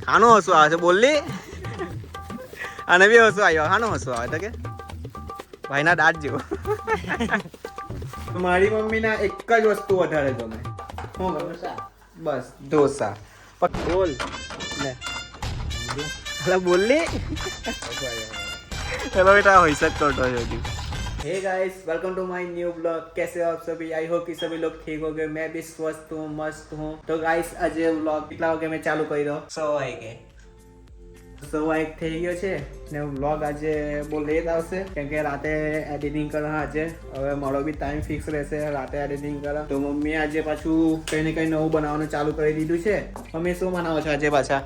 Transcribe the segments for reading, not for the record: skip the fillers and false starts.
આનો હસવું આવે છે બોલલી અને બી હસવું આવ્યો આનો હસવું આવે તો કે ભાઈના દાંત જેવો મારી મમ્મીના એક જ વસ્તુ વધારે ગમે શું ગમે બસ ઢોસા બોલ ને અલા બોલલી चलो बेटा वैसा करता है hey guys welcome to my new blog कैसे हो आप सभी आई होप कि सभी लोग ठीक हो गए मैं भी स्वस्थ हूँ मस्त हूँ तो गाइस आज ब्लॉग કેટલા વાગે મેં ચાલુ કર્યો 1:01 થઈ ગયો છે ને વ્લોગ આજે બહુ લેટ આવશે કેમ કે રાતે એડિટિંગ કરવા આજે હવે મારો બી ટાઈમ ફિક્સ રહેશે રાતે એડિટિંગ કરવા તો મમ્મી આજે પાછું કંઈ ને કંઈ નવું બનાવવાનું ચાલુ કરી દીધું છે મમ્મી શું બનાવો છો આજે પાછા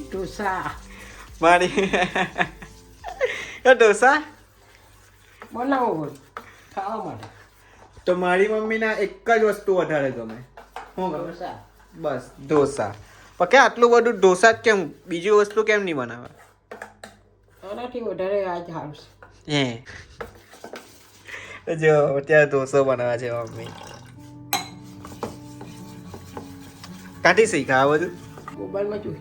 ઢોસા મારી ઢોસા બનાવો ખાવા માટે તો મારી મમ્મીના એક જ વસ્તુ વધારે ગમે શું ગમે બસ ઢોસા પણ કે આટલું બધું ઢોસા જ કેમ બીજી વસ્તુ કેમ નહીં બનાવે એનાથી વધારે આજ આવશે હે જો અત્યારે ઢોસો બનાવે છે મમ્મી કાઢી શીખા આ બધું મોબાઈલમાં જોઈ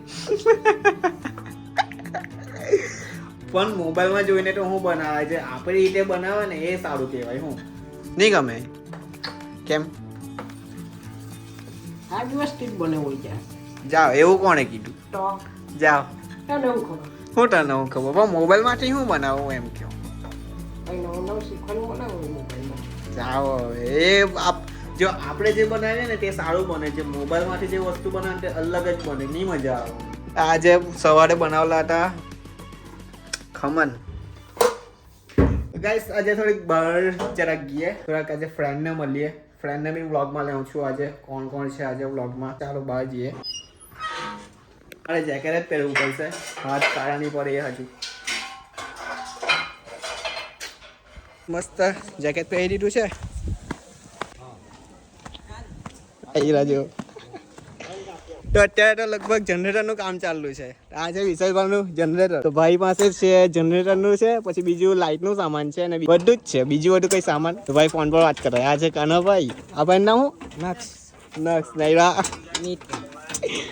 પણ મોબાઈલમાં જોઈને તો હું બનાવે છે આપણી રીતે બનાવે ને એ સારું કહેવાય હું નહીં ગમે કેમ આ વ્યવસ્થિત બને હોય છે જાઓ એવું કોણે કીધું તો જાઓ તને હું ખબર હું તને હું ખબર પણ મોબાઈલમાંથી હું બનાવું એમ કહો કંઈ નવું નવું શીખવાનું બનાવું મોબાઈલમાં જાઓ એ જો આપણે જે બનાવીએ ને તે સારું બને છે મોબાઈલમાંથી જે વસ્તુ બનાવે તે અલગ જ બને નહીં મજા આવે આજે સવારે બનાવેલા હતા ખમણ ગાઈસ આજે થોડીક બહાર જરાક ગઈએ થોડાક આજે ફ્રેન્ડને મળીએ ફ્રેન્ડને બી વ્લોગમાં લઉં છું આજે કોણ કોણ છે આજે વ્લોગમાં ચાલો બહાર જઈએ અરે જેકેટ જ પહેરવું પડશે હાથ કાળા નહીં પડે એ હજુ મસ્ત જેકેટ પહેરી દીધું છે આવી રાજો તો અત્યારે તો લગભગ જનરેટરનું કામ ચાલુ છે આ છે વિશાલભાઈનું જનરેટર તો ભાઈ પાસે છે જનરેટરનું છે પછી બીજું લાઇટનું સામાન છે અને બધું જ છે બીજું બધું કઈ સામાન તો ભાઈ ફોન પર વાત કરે આ છે કાનાભાઈ આ ભાઈ નામ હું નક્ષ નૈરા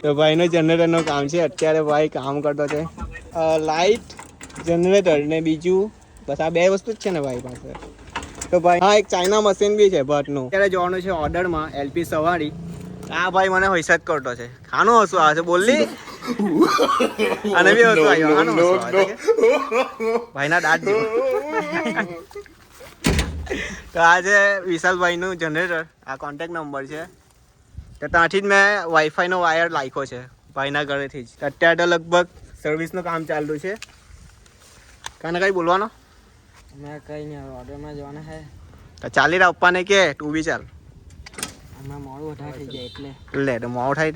તો ભાઈનું જનરેટરનું કામ છે અત્યારે ભાઈ કામ કરતો છે લાઇટ જનરેટર ને બીજું બસ આ બે વસ્તુ જ છે ને ભાઈ પાસે તો ભાઈ હા એક ચાઇના મશીન બી છે ભટ્ટનું અત્યારે જવાનું છે ઓર્ડરમાં એલપી સવારી આ ભાઈ મને હૈસા જ કરતો છે ખાનો હસવું આવે છે બોલલી અને બી હસવું આવ્યો ખાનો હસવું આવે છે ભાઈના દાંત જેવો તો આ છે વિશાલભાઈનું જનરેટર આ કોન્ટેક્ટ નંબર છે તો ત્યાંથી જ મેં વાઈફાઈનો વાયર નાખ્યો છે ભાઈના ઘરેથી જ અત્યારે તો લગભગ સર્વિસનું કામ ચાલુ છે કાને કઈ બોલવાનો મેં કંઈ નહીં ઓર્ડરમાં જવાના છે તો ચાલી રહ્યા પપ્પાને કે તું બી ચાલ આમાં મોડું વધારે થઈ જાય એટલે લે તો મોડું થાય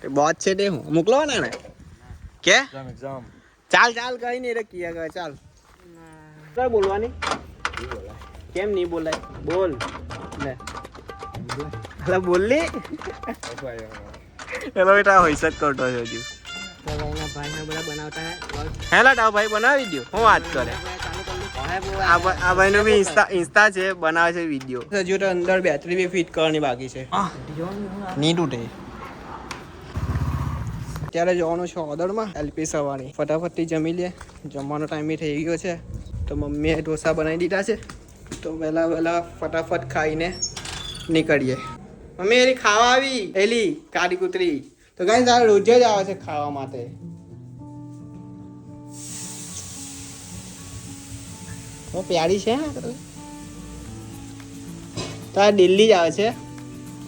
તે બોજ છે તે હું મોકલવાના ને કે ચાલ ચાલ કઈ નહીં રે કિયા કરે ચાલ કઈ બોલવાની કેમ નહીં બોલાય બોલ લે અલા બોલલી હેલો બેટા હૈસા જ કરતો છે હજુ તો ભાઈના ભાઈને બધા બનાવતા હેલા તા ભાઈ બનાવી દો હું વાત કરે આ ભાઈનો બી ઇન્સ્ટા છે બનાવે છે વિડીયો હજુ તો અંદર બેટરી બી ફિટ કરવાની બાકી છે નહીં તૂટે અત્યારે જવાનું છે ઓર્ડરમાં એલપી સવારી ફટાફટથી જમી લે જમવાનો ટાઈમ બી થઈ ગયો છે તો મમ્મીએ ઢોસા બનાવી દીધા છે તો વહેલા ફટાફટ ખાઈને નીકળીએ મમ્મી એની ખાવા આવી એલી કાળી કૂતરી તો ગાઈસ આ રોજ જ આવે છે ખાવા માટે પ્યારી છે તો આ દિલ્હી જ આવે છે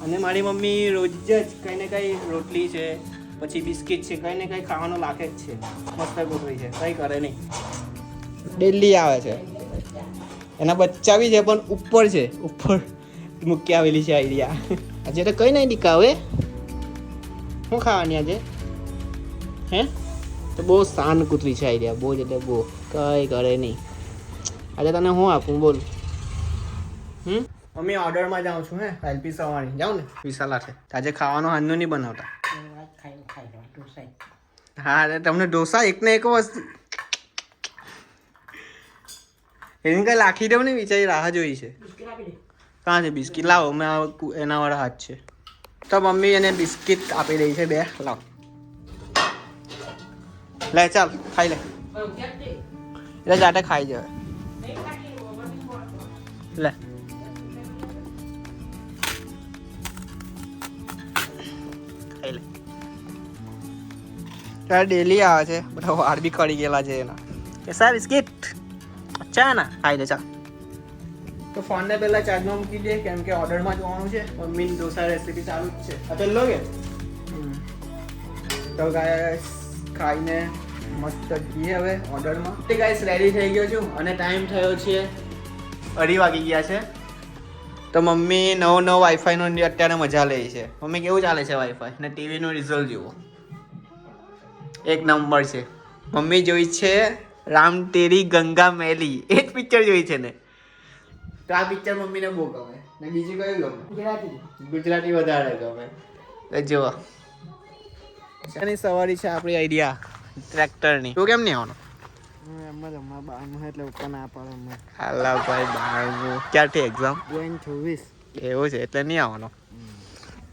અને મારી મમ્મી રોજ જ કંઈ ને કંઈ રોટલી છે પછી બિસ્કિટ છે કંઈ ને કંઈ ખાવાનું લાગે જ છે મસ્ત ગોઠવી છે કંઈ કરે નહીં દિલ્હી આવે છે એના બચ્ચા બી છે પણ ઉપર છે ઉપર મૂકી આવેલી છે આઈડિયા આજે તો કઈ નહીં દીકા હવે શું ખાવાની આજે હે તો બહુ શાન કૂતરી છે આઈડિયા બહુ જ એટલે બહુ કંઈ કરે નહીં આજે તને હું આપું બોલ મમ્મી ઓર્ડરમાં જાઉં છું હે એલપી સવાણી જાઉં ને વિશાલ છે આજે ખાવાનું હાંજનું નહીં બનાવતા હા તમને ઢોસા એક ને એક વસ્તુ એને કઈ લાખી દેવું ને વિચારી રાહ જોઈ છે કાં છે બિસ્કિટ લાવો મેં એના વાળા હાથ છે તો મમ્મી એને બિસ્કિટ આપી દઈ છે 2 લાવ લે ચાલ ખાઈ લે એટલે જાતે ખાઈ જાય લે ખાઈ લે ત્યારે ડેલી આવે છે બધા વાળ બી કરી ગયેલા છે એના કેસા બિસ્કિટ અચ્છા ના ખાઈ લે ચાલ તો ફોનને પહેલા ચાર્જમાં મૂકી દે કેમ કે ઓર્ડરમાં જોવાનું છે મમ્મીની ઢોસા રેસીપી ચાલુ જ છે અત્યારે લો કે તો ગાઈસ ખાઈને મસ્ત જઈએ હવે ઓર્ડરમાં તો ગાઈસ રેડી થઈ ગયો છું અને ટાઈમ થયો છે 2:30 વાગી ગયા છે તો મમ્મી નવો વાઈફાઈનો અત્યારે મજા લે છે મમ્મી કેવું ચાલે છે વાઈફાઈ ને ટીવીનું રિઝલ્ટ જુઓ 1 નંબર છે મમ્મી જોઈ છે રામ તેરી ગંગા મેલી એ જ પિક્ચર જોઈ છે ને તો આ પિક્ચર મમ્મીને બહુ ગમે ને બીજું કયું ગમે ગુજરાતી વધારે ગમે જો એની સવારી છે આપણી આઈડિયા ટ્રેક્ટરની તું કેમ નહીં આવવાનો એમાં જમવા બારનું એટલે ઉપર ના પાડે અમે હાલા ભાઈ બારનું ક્યારથી એક્ઝામ 24 એવું છે એટલે નહીં આવવાનો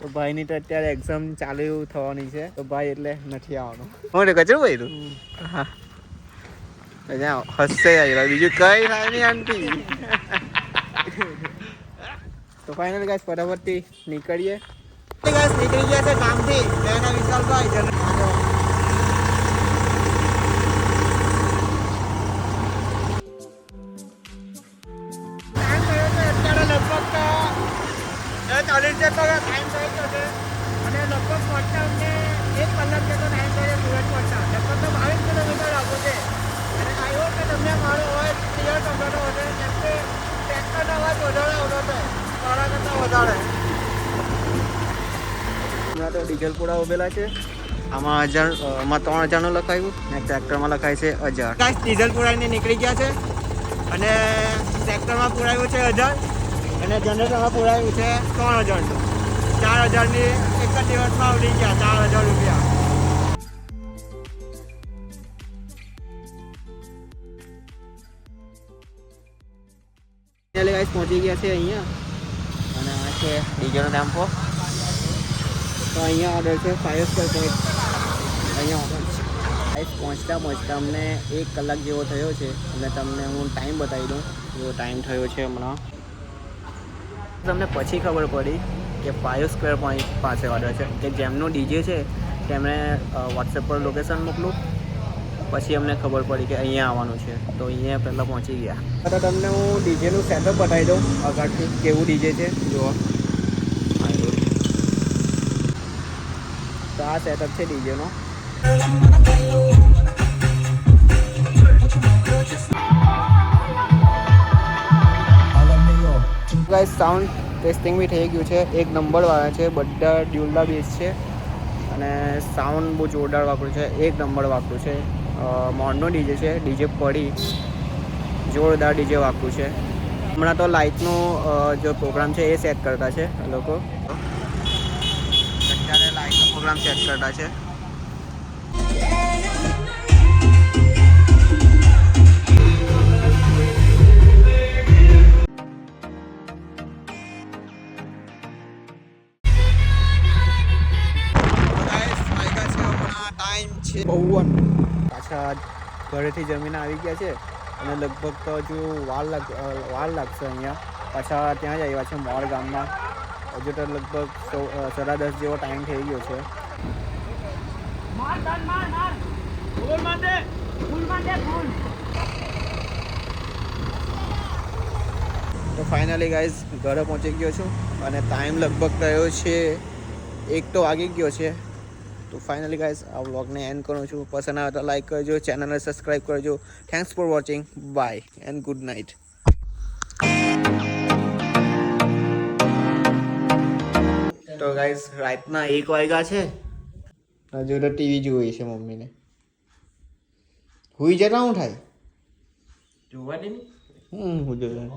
તો ભાઈની તો અત્યારે એક્ઝામ ચાલુ થવાની છે તો ભાઈ એટલે નથી આવવાનો હું ને કચરું ભાઈ હા હસશે આવ્યા બીજું કઈ થાય નહીં આંટી તો ફાઇનલ ગાઈસ ફટાફટથી નીકળીએ ગાઈસ નીકળી ગયા છે કામથી એના વિશાલભાઈ ચાલીસ જેટલો ટાઈમ થયો છે અને લગભગ પહોંચતા અમને 1 કલાક જેટલો ટાઈમ થયો સુરત પહોંચતા લગભગ તો 22 કિલોમીટર લાગુ છે અને આઈ હોપ કે તમને મારો અવાજ ક્લિયર સંભળાતો હશે કેમ કે ટ્રેક્ટરનો અવાજ વધારે આવતો હતો મારા કરતાં વધારે હમણાં તો ડીઝલ પૂરા ઉભેલા છે આમાં 3000નું લખાયું ને ટ્રેક્ટરમાં લખાય છે 1000 ડીઝલ પુરાઈને નીકળી ગયા છે અને ટ્રેક્ટરમાં પુરાયું છે 1000 અને જનરેટરમાં પુરાયું છે 3000 4000ની એક જ દિવસમાં ઉડી ગયા 4000 રૂપિયા ગાઈસ પહોંચી ગયા છે અહીંયા અને આ છે ડીઝલનો ટેમ્પો તો અહીંયા ઓર્ડર છે 5 સ્ક્વેર પોઈન્ટ અહીંયા ઓર્ડર છે ગાઈસ પહોંચતા અમને 1 કલાક જેવો થયો છે અને તમને હું ટાઈમ બતાવી દઉં એવો ટાઈમ થયો છે હમણાં તમને પછી ખબર પડી કે 5 સ્ક્વેર પોઈન્ટ પાસે ઓર્ડર છે કે જેમનું ડીજે છે તેમણે વોટ્સએપ પર લોકેશન મોકલું પછી અમને ખબર પડી કે અહીંયા આવવાનું છે તો અહીંયા પહેલાં પહોંચી ગયા તો તમને હું ડીજેનું સેટઅપ બતાવી દઉં આગળથી કેવું ડીજે છે જુઓ તો આ સેટઅપ છે ડીજેનો ગાઈસ સાઉન્ડ ટેસ્ટિંગ બી થઈ ગયું છે 1 નંબરવાળા છે બધા ડ્યુલના બેઝ છે અને સાઉન્ડ બહુ જોરદાર વાપર્યું છે 1 નંબર વાપર્યું છે મોડનો ડીજે છે ડીજે પડી જોરદાર ડીજે વાપર્યું છે હમણાં તો લાઇટનો જો પ્રોગ્રામ છે એ સેટ કરતા છે એ લોકો અત્યારે લાઇટનો પ્રોગ્રામ સેટ કરતા છે પાછા ઘરેથી જમીને આવી ગયા છે અને લગભગ તો હજુ વાર લાગશે અહીંયા પાછા ત્યાં જ આવ્યા છે મોડ ગામમાં હજુ તો લગભગ 10:30 જેવો ટાઈમ થઈ ગયો છે તો ફાઇનલી ગાઈઝ ઘરે પહોંચી ગયો છું અને ટાઈમ લગભગ થયો છે 1 તો વાગી ગયો છે તો ફાઇનલી ગાઈઝ આ વ્લોગને એન્ડ કરું છું પસંદ આવે તો લાઈક કરજો ચેનલને સબસ્ક્રાઈબ કરજો thanks for watching bye and good night તો ગાઈઝ રાતના 1 વાગ્યા છે હજુ તો ટીવી જોઈ છે મમ્મીને હુઈ જતા હું થાય જોવા દે હું જોવા